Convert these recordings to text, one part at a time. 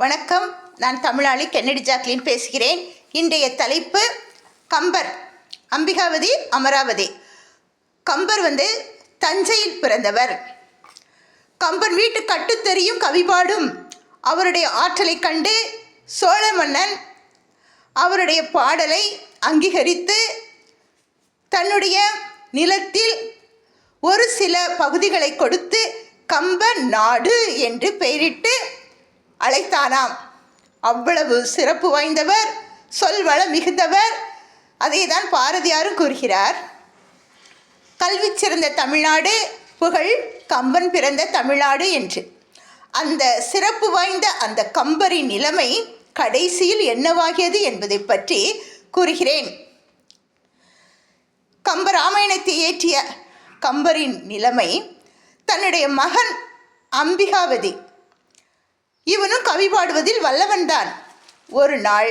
வணக்கம். நான் தமிழாளி Kennedy Jacqueline பேசுகிறேன். இன்றைய தலைப்பு கம்பர், அம்பிகாவதி, அமராவதி. கம்பர் தஞ்சையில் பிறந்தவர். கம்பர் வீட்டு கட்டுத்தெறியும் கவிபாடும் அவருடைய ஆற்றலை கண்டு சோழ மன்னன் அவருடைய பாடலை அங்கீகரித்து தன்னுடைய நிலத்தில் ஒரு சில பகுதிகளை கொடுத்து கம்ப நாடு என்று பெயரிட்டு அழைத்தானாம். அவ்வளவு சிறப்பு வாய்ந்தவர், சொல்வளம் மிகுந்தவர். அதை தான் பாரதியாரும் கூறுகிறார். கல்வி சிறந்த தமிழ்நாடு, புகழ் கம்பன் பிறந்த தமிழ்நாடு என்று. அந்த சிறப்பு வாய்ந்த அந்த கம்பரின் நிலைமை கடைசியில் என்னவாகியது என்பதை பற்றி கூறுகிறேன். கம்பராமாயணத்தை இயற்றிய கம்பரின் நிலைமை, தன்னுடைய மகன் அம்பிகாவதி, இவனும் கவி பாடுவதில் வல்லவன்தான். ஒரு நாள்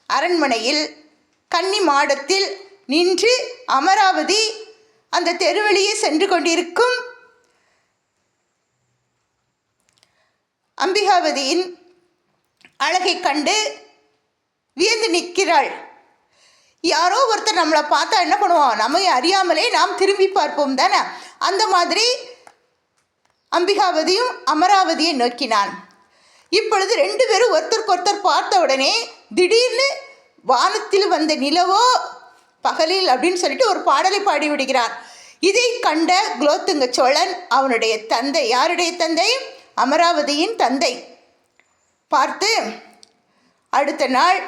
அரண்மனையில் கன்னி மாடத்தில் நின்று அமராவதி அந்த தெருவழியே சென்று கொண்டிருக்கும் அம்பிகாவதியின் அழகை கண்டு வியந்து நிற்கிறாள். யாரோ ஒருத்தர் நம்மளை பார்த்தா என்ன பண்ணுவோம், நம்மை அறியாமலே நாம் திரும்பி பார்ப்போம் தானே. அந்த மாதிரி அம்பிகாவதியும் அமராவதியை நோக்கினான். இப்பொழுது ரெண்டு பேரும் ஒருத்தருக்கொருத்தர் பார்த்த உடனே திடீர்னு வானத்தில் வந்த நிலவோ பகலில் அப்படின்னு சொல்லிட்டு ஒரு பாடலை பாடி விடுகிறான். இதை கண்ட குலோத்துங்க சோழன், அவனுடைய தந்தை, யாருடைய தந்தை? அமராவதியின் தந்தை, பார்த்து அடுத்த நாள்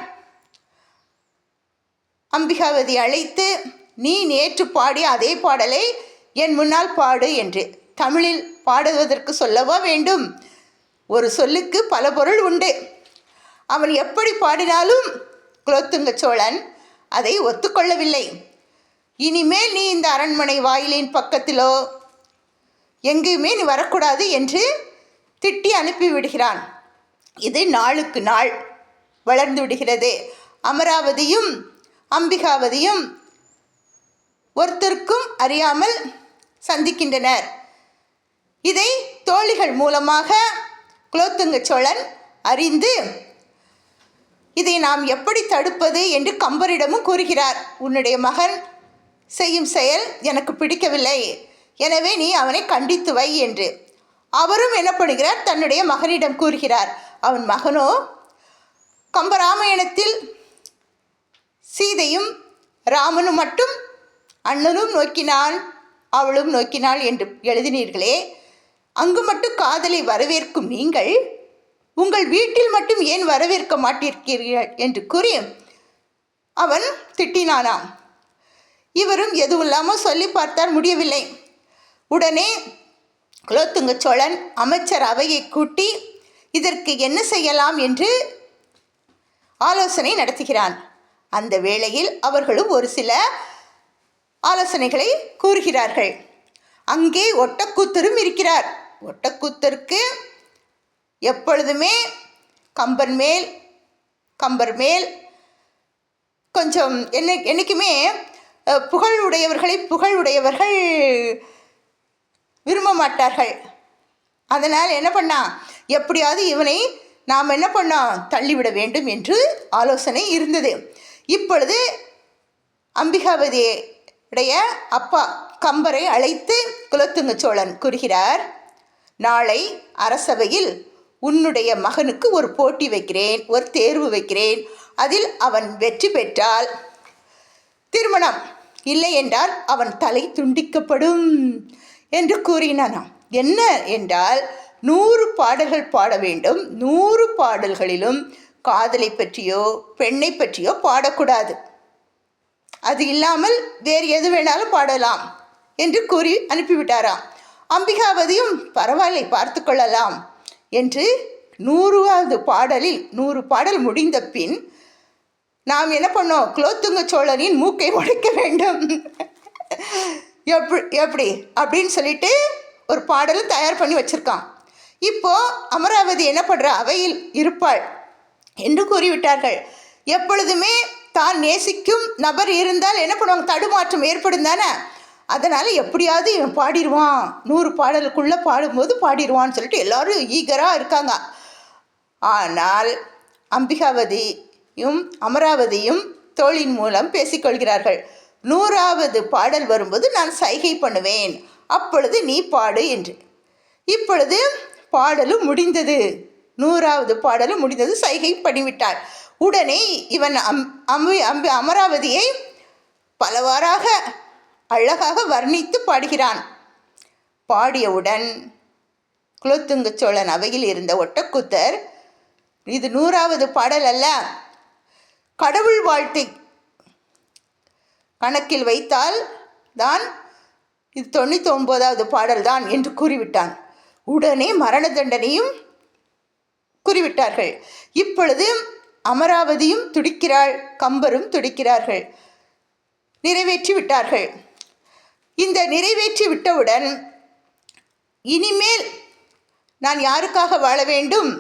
அம்பிகாவதி அழைத்து, நீ நேற்று பாடிய அதே பாடலை என் முன்னால் பாடு என்று. தமிழில் பாடுவதற்கு சொல்லவா வேண்டும்? ஒரு சொல்லுக்கு பல பொருள் உண்டு. அவன் எப்படி பாடினாலும் குலோத்துங்க சோழன் அதை ஒத்துக்கொள்ளவில்லை. இனிமேல் நீ இந்த அரண்மனை வாயிலின் பக்கத்திலோ எங்கேயுமே நீ வரக்கூடாது என்று திட்டி அனுப்பிவிடுகிறான். இது நாளுக்கு நாள் வளர்ந்து விடுகிறது. அமராவதியும் அம்பிகாவதியும் ஒருத்தருக்கும் அறியாமல் சந்திக்கின்றனர். இதை தோழிகள் மூலமாக குலோத்துங்க சோழன் அறிந்து, இதை நாம் எப்படி தடுப்பது என்று கம்பரிடமும் கூறுகிறார். உன்னுடைய மகன் செய்யும் செயல் எனக்கு பிடிக்கவில்லை, எனவே நீ அவனை கண்டித்து வை என்று. அவரும் என்ன பண்ணுகிறார், தன்னுடைய மகனிடம் கூறுகிறார். அவன் மகனோ கம்பராமாயணத்தில் சீதையும் ராமனும் மட்டும் அண்ணனும் நோக்கினான் அவளும் நோக்கினாள் என்று எழுதினீர்களே, அங்கு மட்டும் காதலை வரவேற்கும் நீங்கள் உங்கள் வீட்டில் மட்டும் ஏன் வரவேற்க மாட்டிருக்கிறீர்கள் என்று கூறி அவன் திட்டினானாம். இவரும் எதுவும் இல்லாமல் சொல்லி பார்த்தார், முடியவில்லை. உடனே குலோத்துங்க சோழன் அமைச்சர் அவையை கூட்டி இதற்கு என்ன செய்யலாம் என்று ஆலோசனை நடத்துகிறான். அந்த வேளையில் அவர்களும் ஒரு சில ஆலோசனைகளை கூறுகிறார்கள். அங்கே ஒட்டக்கூத்தரும் இருக்கிறார். ஒட்டக்கூத்தருக்கு எப்பொழுதுமே கம்பர் மேல் கொஞ்சம் என்றைக்குமே புகழுடையவர்கள் விரும்ப மாட்டார்கள். அதனால் என்ன பண்ணான், எப்படியாவது இவனை நாம் என்ன பண்ணோம், தள்ளிவிட வேண்டும் என்று ஆலோசனை இருந்தது. இப்பொழுது அம்பிகாவதியுடைய அப்பா கம்பரை அழைத்து குலோத்துங்க சோழன் கூறுகிறார், நாளை அரசவையில் உன்னுடைய மகனுக்கு ஒரு போட்டி வைக்கிறேன், ஒரு தேர்வு வைக்கிறேன். அதில் அவன் வெற்றி பெற்றால் திருமணம், இல்லை என்றால் அவன் தலை துண்டிக்கப்படும் என்று கூறினானாம். என்ன என்றால் 100 பாடல்கள் பாட வேண்டும். 100 பாடல்களிலும் காதலை பற்றியோ பெண்ணை பற்றியோ பாடக்கூடாது. அது இல்லாமல் வேறு எது வேணாலும் பாடலாம் என்று கூறி அனுப்பிவிட்டாராம். அம்பிகாவதியும் பரவாயில்லை, பார்த்து கொள்ளலாம் என்று 100வது பாடலில் 100 பாடல் முடிந்த பின் நாம் என்ன பண்ணோம், குலோத்துங்க சோழனின் மூக்கை உடைக்க வேண்டும். எப்படி அப்படின்னு சொல்லிட்டு ஒரு பாடலும் தயார் பண்ணி வச்சிருக்கான். இப்போது அமராவதி என்ன பண்ணுற, அவையில் இருப்பாள் என்று கூறிவிட்டார்கள். எப்பொழுதுமே தான் நேசிக்கும் நபர் இருந்தால் என்ன பண்ணுவாங்க, தடுமாற்றம் ஏற்படும் தானே. அதனால் எப்படியாவது இவன் பாடிடுவான், 100 பாடலுக்குள்ளே பாடும்போது பாடிடுவான்னு சொல்லிட்டு எல்லோரும் ஈகராக இருக்காங்க. ஆனால் அம்பிகாவதியும் அமராவதியும் தோளின் மூலம் பேசிக்கொள்கிறார்கள். 100வது பாடல் வரும்போது நான் சைகை பண்ணுவேன், அப்பொழுது நீ பாடு என்று. இப்பொழுது பாடலும் முடிந்தது. 100வது பாடலும் முடிந்தது. சைகை பண்ணிவிட்டார். உடனே இவன் அமராவதியை பலவாறாக அழகாக வர்ணித்து பாடுகிறான். பாடியவுடன் குலோத்துங்க சோழன் அவையில் இருந்த ஒட்டக்கூத்தர், இது 100வது பாடல் அல்ல, கடவுள் வாழ்த்தை கணக்கில் வைத்தால் தான் இது 99வது பாடல் தான் என்று கூறிவிட்டான். உடனே மரண தண்டனையும் கூறிவிட்டார்கள். இப்பொழுது அமராவதியும் துடிக்கிறாள், கம்பரும் துடிக்கிறார்கள். நிறைவேற்றி விட்டார்கள். இந்த நிறைவேற்றி விட்டவுடன் இனிமேல் நான் யாருக்காக வாழ வேண்டும்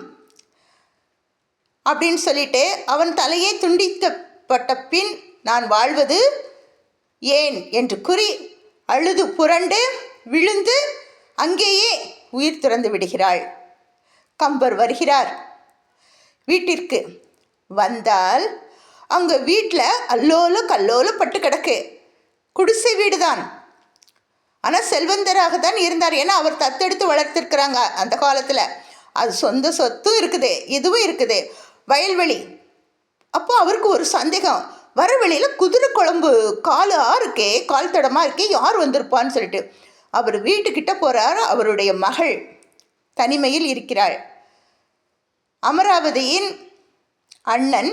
அப்படின்னு சொல்லிட்டு அவன் தலையை துண்டிக்கப்பட்ட பின் நான் வாழ்வது ஏன் என்று கூறி அழுது புரண்டு விழுந்து அங்கேயே உயிர் துறந்து விடுகிறாள். கம்பர் வருகிறார் வீட்டிற்கு. வந்தால் அங்கே வீட்டில் அல்லோல கல்லோல பட்டு கிடக்கு. குடிசை வீடு தான், ஆனால் செல்வந்தராக தான் இருந்தார். ஏன்னா அவர் தத்தெடுத்து வளர்த்துருக்குறாங்க அந்த காலத்தில். அது சொந்த சொத்தும் இருக்குது, இதுவும் இருக்குது, வயல்வெளி. அப்போ அவருக்கு ஒரு சந்தேகம், வர வழியில் குதிரை குழம்பு கால் இருக்கே, கால் தடமாக இருக்கே, யார் வந்திருப்பான்னு சொல்லிட்டு அவர் வீட்டுக்கிட்ட போகிறார். அவருடைய மகள் தனிமையில் இருக்கிறாள். அமராவதியின் அண்ணன்,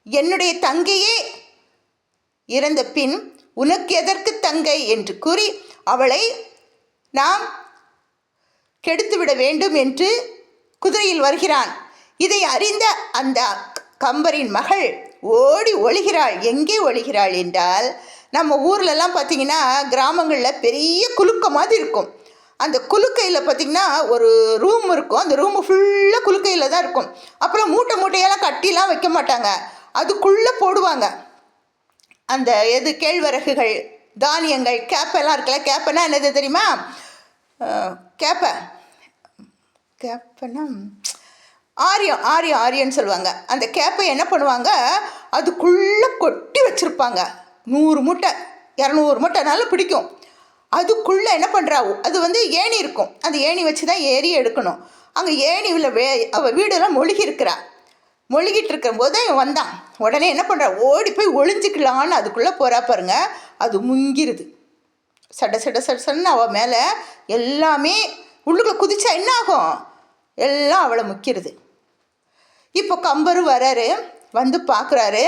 என்னுடைய தங்கையே இறந்த பின் உனக்கு எதற்கு தங்கை என்று கூறி அவளை நாம் கெடுத்துவிட வேண்டும் என்று குதிரையில் வருகிறான். இதை அறிந்த அந்த கம்பரின் மகள் ஓடி ஒளிகிறாள். எங்கே ஒளிகிறாள் என்றால், நம்ம ஊர்லெலாம் பார்த்திங்கன்னா கிராமங்களில் பெரிய குலுக்க மாதிரி இருக்கும். அந்த குலுக்கையில் பார்த்திங்கன்னா ஒரு ரூம் இருக்கும். அந்த ரூமு ஃபுல்லாக குலுக்கையில் தான் இருக்கும். அப்புறம் மூட்டையெல்லாம் கட்டிலாம் வைக்க மாட்டாங்க, அதுக்குள்ளே போடுவாங்க அந்த கேழ்வரகுகள், தானியங்கள், கேப்பெல்லாம் இருக்குல்ல. கேப்பைன்னா என்னது தெரியுமா? கேப்பைன்னா ஆரியன்னு சொல்லுவாங்க. அந்த கேப்பை என்ன பண்ணுவாங்க, அதுக்குள்ளே கொட்டி வச்சுருப்பாங்க. 100 மூட்டை 200 மூட்டைனாலும் பிடிக்கும். அதுக்குள்ளே என்ன பண்ணுறா, அது ஏணி இருக்கும். அந்த ஏணி வச்சு தான் ஏறி எடுக்கணும். அங்கே ஏணியில் அவள் வீடெல்லாம் மொழிகி இருக்கிறா. மொழிகிட்டு இருக்கும்போது இவன் வந்தான். உடனே என்ன பண்ணுறா, ஓடி போய் ஒளிஞ்சிக்கலான்னு அதுக்குள்ளே போகிறா பாருங்க. அது முங்கிருது. சடன்னு அவள் மேலே எல்லாமே உள்ளுக்குள்ளே குதிச்சா என்ன ஆகும், எல்லாம் அவளை முக்கிறது. இப்போ கம்பரு வராரு, வந்து பார்க்குறாரு,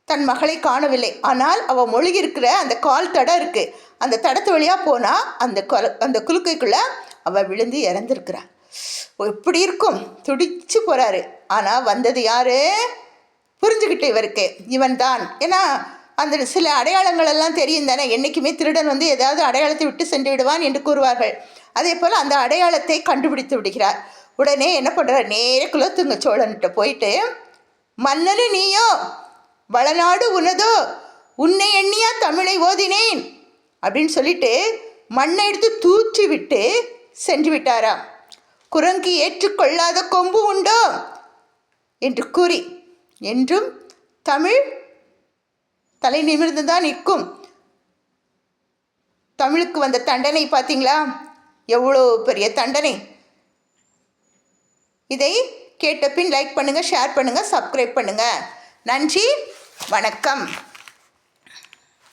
தன் மகளை காணவில்லை. ஆனால் அவள் மொழிகி இருக்கிற அந்த கால் தடம் இருக்குது. அந்த தடத்து வழியாக போனால் அந்த குலுக்கைக்குள்ளே அவள் விழுந்து இறந்துருக்குறா. எப்படி இருக்கும், துடிச்சு போகிறாரு. ஆனால் வந்தது யார் புரிஞ்சுக்கிட்டு இவருக்கு, இவன் தான். ஏன்னா அந்த சில அடையாளங்கள் எல்லாம் தெரியும் தானே. என்றைக்குமே திருடன் ஏதாவது அடையாளத்தை விட்டு சென்று விடுவான் என்று கூறுவார்கள். அதே போல் அந்த அடையாளத்தை கண்டுபிடித்து விடுகிறார். உடனே என்ன பண்ணுறார், நேர குலோத்துங்க சோழன்கிட்ட போயிட்டு, மன்னனு நீயோ, வளநாடு உனதோ, உன்னை எண்ணியா தமிழை ஓதினேன் அப்படின்னு சொல்லிட்டு மண்ணை எடுத்து தூற்றி விட்டு சென்று விட்டாராம். குரங்கு ஏற்றுக்கொள்ளாத கொம்பு உண்டோ என்று கூறி, என்றும் தமிழ் தலை நிமிர்ந்து தான் நிற்கும். தமிழுக்கு வந்த தண்டனை பார்த்தீங்களா, எவ்வளோ பெரிய தண்டனை. இதை கேட்ட பின் லைக் பண்ணுங்கள், ஷேர் பண்ணுங்கள், சப்ஸ்கிரைப் பண்ணுங்கள். நன்றி, வணக்கம்.